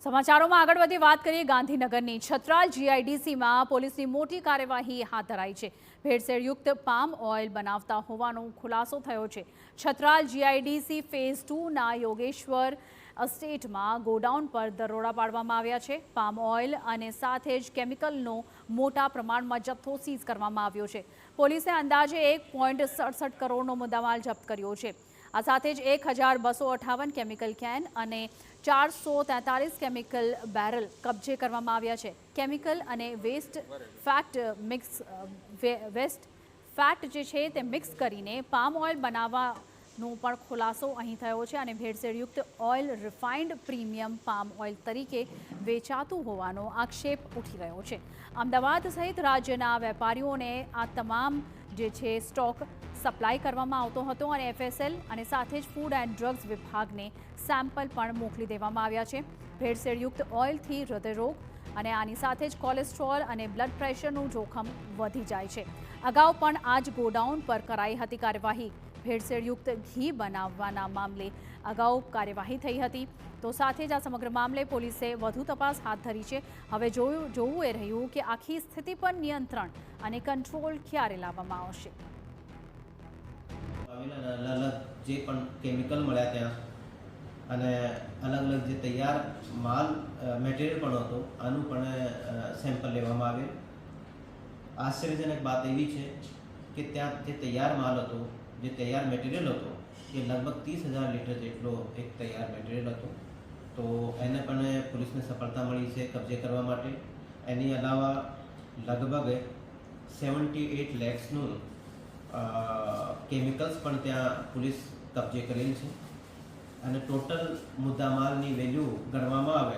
સમાચારોમાં આગળ વધી વાત કરીએ ગાંધીનગરની છત્રાલ જીઆઈડીસીમાં પોલીસની મોટી કાર્યવાહી હાથ ધરાઈ છે। ભેળસેળયુક્ત પામ ઓઇલ બનાવતા હોવાનો ખુલાસો થયો છે। છત્રાલ જીઆઈડીસી ફેઝ 2ના યોગેશ્વર એસ્ટેટમાં ગોડાઉન પર દરોડા પાડવામાં આવ્યા છે। પામ ઓઇલ અને સાથે જ કેમિકલનો મોટા પ્રમાણમાં જથ્થો સીઝ કરવામાં આવ્યો છે। પોલીસે અંદાજે 1.67 કરોડનો મુદ્દામાલ જપ્ત કર્યો છે। આ સાથે જ 1258 કેમિકલ કેન અને 443 કેમિકલ બેરલ કબજે કરવામાં આવ્યા છે। કેમિકલ અને વેસ્ટ ફેટ જે છે તે મિક્સ કરીને પામ ઓઇલ બનાવવાનો પણ ખુલાસો અહીં થયો છે અને ભેળસેળયુક્ત oil refined premium palm oil તરીકે વેચાતું હોવાનો આક્ષેપ ઉઠી રહ્યો છે। અમદાવાદ સહિત રાજ્યના વેપારીઓને આ તમામ જે છે સ્ટોક સપ્લાય કરવામાં આવતો હતો અને એફએસએલ અને સાથે જ ફૂડ એન્ડ ડ્રગ્સ વિભાગને સેમ્પલ પણ મોકલી દેવામાં આવ્યા છે। ભેળસેળયુક્ત ઓઇલથી હૃદયરોગ અને આની સાથે જ કોલેસ્ટ્રોલ અને બ્લડ પ્રેશરનું જોખમ વધી જાય છે। અગાઉ પણ આ જ ગોડાઉન પર કરાઈ હતી કાર્યવાહી। ભેળસેળયુક્ત ઘી બનાવવાના મામલે અગાઉ કાર્યવાહી થઈ હતી। તો સાથે જ આ સમગ્ર મામલે પોલીસે વધુ તપાસ હાથ ધરી છે। હવે જોવું એ રહ્યું કે આખી સ્થિતિ પર નિયંત્રણ અને કંટ્રોલ ક્યારે લાવવામાં આવશે। અલગ જે પણ કેમિકલ મળ્યા ત્યાં અને અલગ જે તૈયાર માલ મટીરિયલ પણ હતો આનું પણ સેમ્પલ લેવામાં આવે। આશ્ચર્યજનક વાત એવી છે કે ત્યાં જે તૈયાર માલ હતો, જે તૈયાર મટીરિયલ હતો એ લગભગ 30,000 લીટર જેટલો એક તૈયાર મટીરિયલ હતો। તો એને પણ પોલીસને સફળતા મળી છે કબજે કરવા માટે। એની અલાવા લગભગ 78 લેક્સનું કેમિકલ્સ પણ ત્યાં પોલીસ કબજે કરેલ છે અને ટોટલ મુદ્દામાલની વેલ્યુ ગણવામાં આવે